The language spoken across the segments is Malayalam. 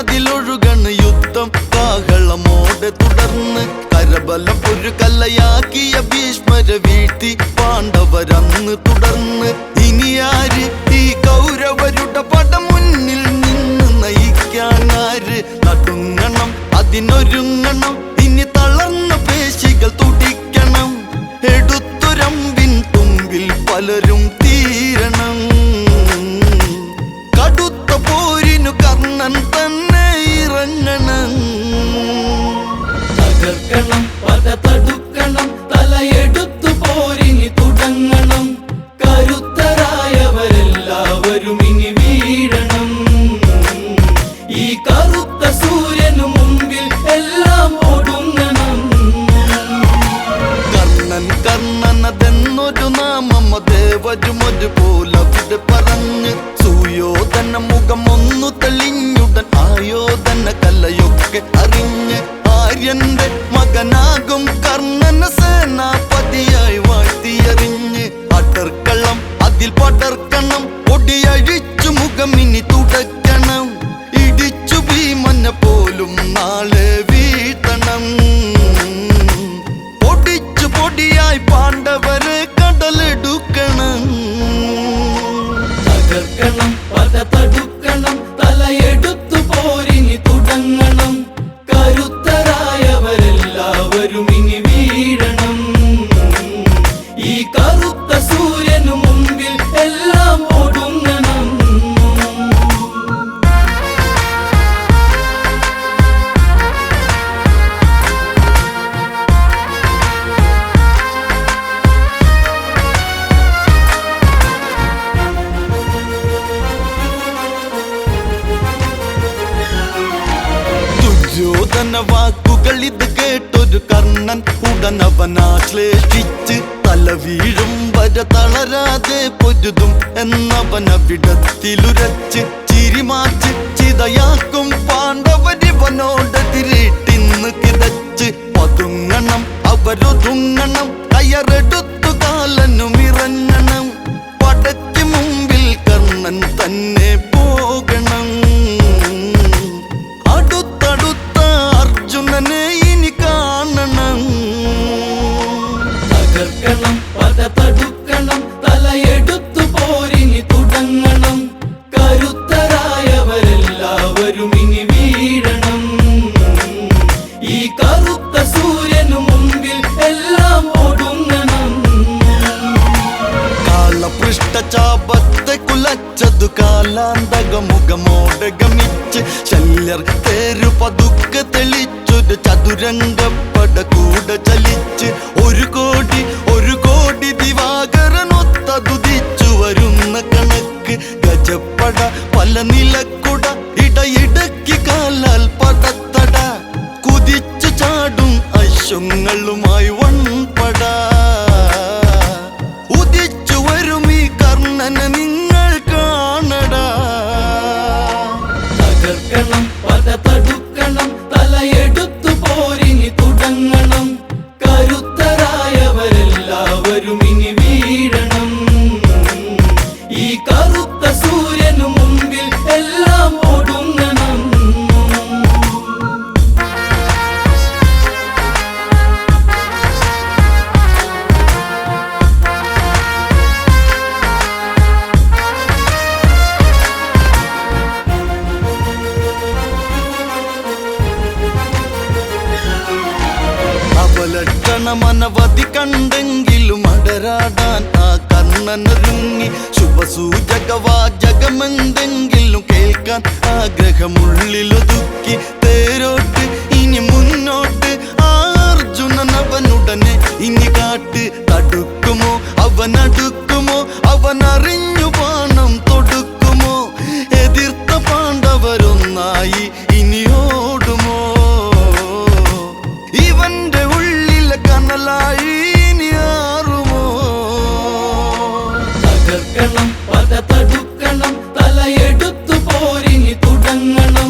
അതിലൊഴുകണ് യുദ്ധം കാഹളമോടെ തുടർന്ന് കരബലം ഒരു കല്ലയാക്കിയ ഭീഷ്മരെ വീഴ്ത്തി പാണ്ഡവരന്ന് തുടർന്ന് ഇനിയാര് ഈ കൗരവരുടെ പട മുന്നിൽ നിന്ന് നയിക്കാനാര് നടുങ്ങണം അതിനൊരുങ്ങണം ഇനി തളർന്ന പേശികൾ തുടിക്കണം എടുത്തുരമ്പിൻ തുമ്പിൽ പലരും തീരണം കടുത്ത പോരിനു കർണൻ തന്നെ ഇറങ്ങണം തകർക്കണം പട തടുക്കണം തലയെടുത്തു പോരിനി തുടങ്ങണം കരുത്തരായവരെല്ലാവരും ഇനി വീഴണം ഈ കറുത്ത സൂര്യനു മുമ്പിൽ എല്ലാം ഒടുങ്ങണം കർണൻ കർണനതെന്നൊരു നാമം ദേവരും ഒരുപോലെ അവിടെ പറഞ്ഞ് സുയോധന മുഖം ഒന്നു തെളിഞ്ഞുടൻ ആയോധന കലയൊക്കെ അറിഞ്ഞ് ആര്യന്റെ മകനാകും കർണന സേനാപതിയായി വാഴ്ത്തിയറിഞ്ഞ് അടർക്കളം അതിൽ പടർക്കണം ഒടിയഴിച്ചു മുഖം ഇനി തുടക്കണം ഇടിച്ചു ഭീമനെ പോലും നാളെ വീഴ്ത്തണം പൊടിച്ചു പൊടിയായി പാണ്ഡവരെ കടലെടുക്കണം തകർക്കണം പട തടുക്കണം തലയെടുത്തു പോരിനി തുടങ്ങണം കരുത്തരായവരെല്ലാവരും ഇനി വീഴണം ഈ കറുത്ത സൂര്യനു മുമ്പിൽ എല്ലാം ഒടുങ്ങണം ദുര്യോധന വാക്കുകൾ ഇത് കേട്ടൊരു കർണൻ ഉടനവനാശ്ലേഷിച്ച് തല വീഴും വരെ തളരാതെ പൊരുതും എന്നവനവിടത്തിലുരച്ച് ചിരിമാച്ച് ചിതയാക്കും പാണ്ഡവരിവനോടെതിരിട്ടിന്ന് കിതച്ച് പതുങ്ങണം അവരൊതുങ്ങണം കയറെടുത്തു കാലനും ഇറങ്ങണം പടയ്ക്ക് മുമ്പിൽ കർണൻ തന്നെ പോകണം അടുത്തടുത്ത അർജുനനെ ഇനി കാണണം തകർക്കണം പട തടുക്കണം തലയെടുത്തു പോരിനി തുടങ്ങണം കരുത്തരായവരെല്ലാവരും ഇനി വീഴണം ഈ കറുത്ത സൂര്യനു മുമ്പിൽ എല്ലാം ഒടുങ്ങണം കാളപൃഷ്ഠചാപത്തെ കുലച്ചതു കാലാന്തകമുഖമോടെ ഗമിച്ച് ശല്യർ തേരു പതുക്കെ തെളിച്ചൊരു ചതുരംഗപ്പട കൂടെ ചലിച്ച് ഒരു കോടി ദിവാകരനൊത്തതുതിച്ചു വരുന്ന കണക്ക് ഗജപ്പട പല നിലക്കുട ഇടയിടയ്ക്ക് കാലാൽ പടത്തട കുതിച്ചു ചാടും അശ്വങ്ങളുമായി വൺപട ഉദിച്ചു വരും ഈ കർണനെ നിങ്ങൾ കാണടാ തകർക്കണം പട തടുക്കണം തലയെടുത്തു പോരിനി തുടങ്ങണം കരുത്തരായവരെല്ലാവരും ഇനി വീഴണം ഈ കറുത്ത സൂര്യനു മുമ്പിൽ എല്ലാം ഒടുങ്ങണം അവലക്ഷണമനവധി കണ്ടെങ്കിലും അടരാടാൻ ആ കർണനൊരുങ്ങി ശുഭസൂചകവാചകമെന്തെങ്കിലും കേൾക്കാൻ ആഗ്രഹമുള്ളിലൊതുക്കി തേരോട്ട് ഇനി മുന്നോട്ട് ആ അർജുനൻ അവനുടനെ ഇനി കാട്ട് തടുക്കുമോ അവനടുക്കുമോ അവനറിഞ്ഞു പാണം തൊടുക്കുമോ എതിർത്ത പാണ്ഡവരൊന്നായി ഇനി ഓടുമോ ഇവന്റെ ഉള്ളിലെ കനലായി ഇനി ആറുമോ തകർക്കണം പട തടുക്കണം തലയെടുത്തു പോരിനി തുടങ്ങണം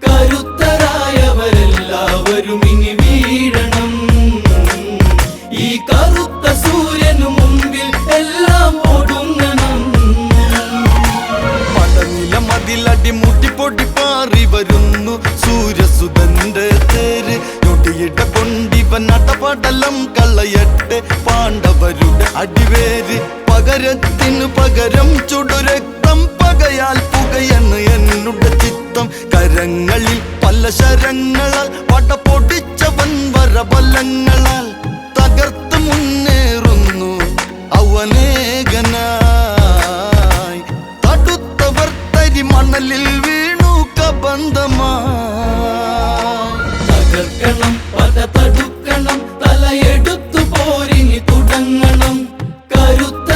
കരുത്തരായവരെല്ലാവരും ഇനി കൊണ്ടിവൻ അടപടലം കളയട്ടെ പാണ്ഡവരുടെ അടിവേര് പകരത്തിനു പകരം ചുടുരക്തം പകയാൽ പുകയെന്ന് എന്നുടെ ചിത്തം കരങ്ങളിൽ പല ശരങ്ങളാൽ പട പൊടിച്ചവൻ വരബലങ്ങളാൽ തകർത്ത് മുന്നേറുന്നു അവനേകനായി തടുത്തവർ തരി മണലിൽ വീണു കബന്ധമായി തകർക്കണം പത തടുക്കണം തലയെടുത്തു പോരിനി തുടങ്ങണം കരുത്തരായവരെല്ലാവരും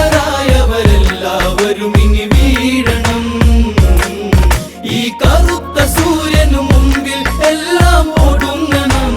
ഇനി വീഴണം ഈ കറുത്ത സൂര്യനു മുമ്പിൽ എല്ലാം ഒടുങ്ങണം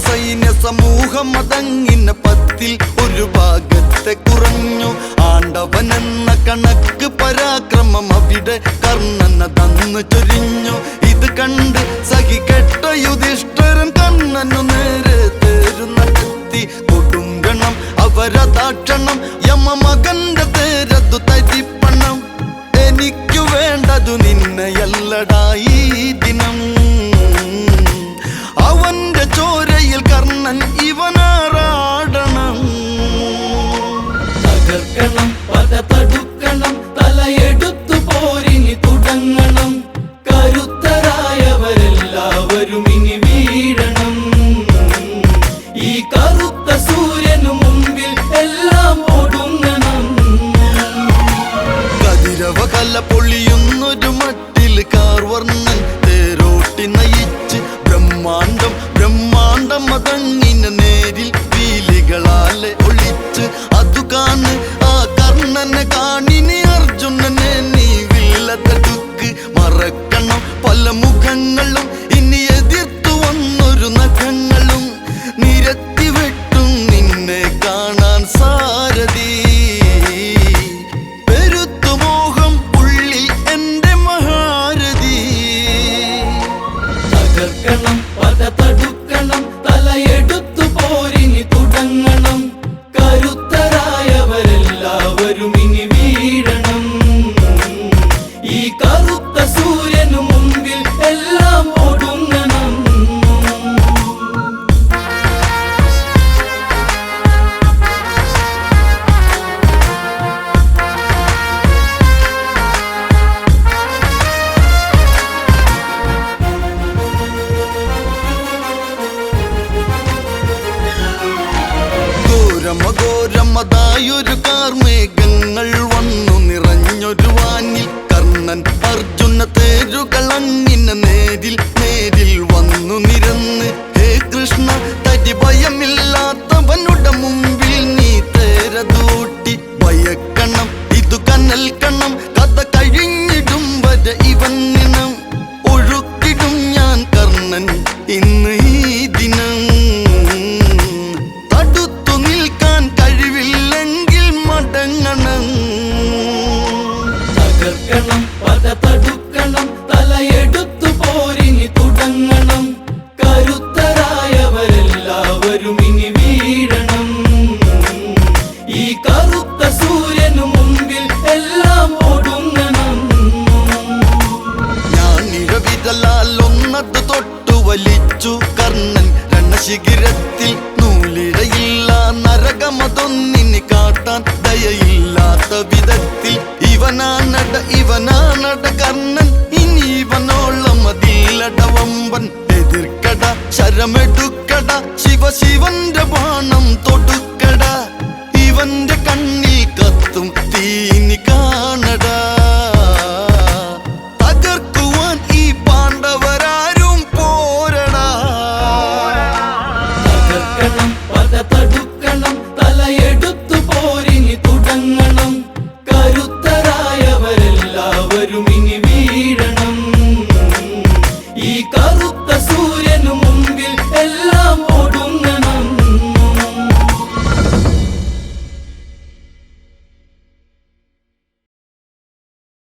സൈന്യ സമൂഹം അതങ്ങിന പത്തിൽ ഒരു ഭാഗത്തെ കുറഞ്ഞു ആണ്ടവനെന്ന കണക്ക് പരാക്രമം അവിടെ കർണനതന്ന് ചൊരിഞ്ഞു ഇത് കണ്ട് സഹികെട്ട യുധിഷ്ഠിരൻ കണ്ണനു നേരെ തേരുന്നടത്തി കൊടുങ്കണം അവരതാക്ഷണം യമമകന്റെ തേരതു തരിപ്പണം എനിക്കു വേണ്ടതു നിന്നെയല്ലടാ ഈ ദിനം അവന്റെ ചോരയിൽ കർണൻ ഇവനാറാടണം തകർക്കണം പത തടുക്കണം തലയെടുത്തു പോരിനി തുടങ്ങണം കരുത്തരായവരെല്ലാവരും ഇനി വീഴണം ഈ കറുത്ത സൂര്യനു മുമ്പിൽ എല്ലാം ഒടുങ്ങണം കതിരവ കല പൊളിയുന്നൊരു മട്ടിൽ കാർവർണ്ണൻ തേരോട്ടി നയിച്ച് ബ്രഹ്മാണ്ടം ബ്രഹ്മാണ്ടം അതങ്ങിന നേരിൽ വീലികളാലെ ഒളിച്ച് അതു കാണ് ആ കർണനെ കാണിനി അർജുനനെ നീ വില്ലതടുക്ക് മറക്കണം പല മുഖങ്ങളും ഇനി എതിർത്തു വന്നൊരു നഖങ്ങളും നിരത്തി വെട്ടും നിന്നെ കാണാൻ സാരഥി പെരുത്തു മോഹം ഉള്ളിൽ എന്റെ മഹാരഥി തകർക്കണം പത തടുക്കണം തലയെടുത്തു പോരിനി തുടങ്ങണം കരുത്തരായവരെല്ലാവരും ഇനി വീഴണം ഈ കറുത്ത സൂര്യനു മുമ്പിൽ എല്ലാം ഒടുങ്ങണം ഘോരമതായൊരു കാർമേഘങ്ങൾ വന്നു നിറഞ്ഞൊരു വാനിൽ കർണൻ അർജുന തേരുകളങ്ങിന നേരിൽ നേരിൽ വന്നു നിരന്ന് ഹേ കൃഷ്ണ തരി ഭയമില്ലാത്തവനുടെ മുമ്പിൽ നീ തേരതൂട്ടി ഭയക്കണം ഇതു കനൽക്കണം കഥ കഴിഞ്ഞിടും വരെ ഇവൻ നിനം ഒഴുക്കിടും ഞാൻ കർണൻ ഇന്ന് ഈ ദിനം തടുത്തു നിൽക്കാൻ കഴിവില്ലെങ്കിൽ മടങ്ങണം തകർക്കണം പത തടുക്കണം തലയെടുത്തു പോരിനി തുടങ്ങണം കരുത്തരായവരെല്ലാവരും ഇനി വീഴണം ഈ കറുത്ത സൂര്യനു മുമ്പിൽ എല്ലാം ഒടുങ്ങണം ഞാൻ ഇഴവിരലാൽ ഒന്നത് തൊട്ടു വലിച്ചു കർണൻ രണശിഖിരത്തിൽ നൂലിഴയില്ല നരകമതൊന്നിനി കാട്ടാൻ ദയയില്ലാത്ത വിധത്തിൽ ഇവനാണട കർണൻ ഇനി ഇവനോളം അതില്ലടവമ്പൻ എതിർക്കട ശരമെടുക്കട ശിവശിവന്റെ ബാണം തൊടുക്കട ഇവന്റെ കണ്ണിൽ കത്തും തീനി കാണടാ തകർക്കുവാൻ ഈ പാണ്ഡവരാരും പോരടാ തകർക്കണം പത തടുക്കണം തലയെടുത്തു പോരിനി തുടങ്ങണം കരുത്തരായവരെല്ലാവരും ഇനി വീഴണം ഈ കറുത്ത സൂര്യനു മുമ്പിൽ എല്ലാം ഒടുങ്ങണം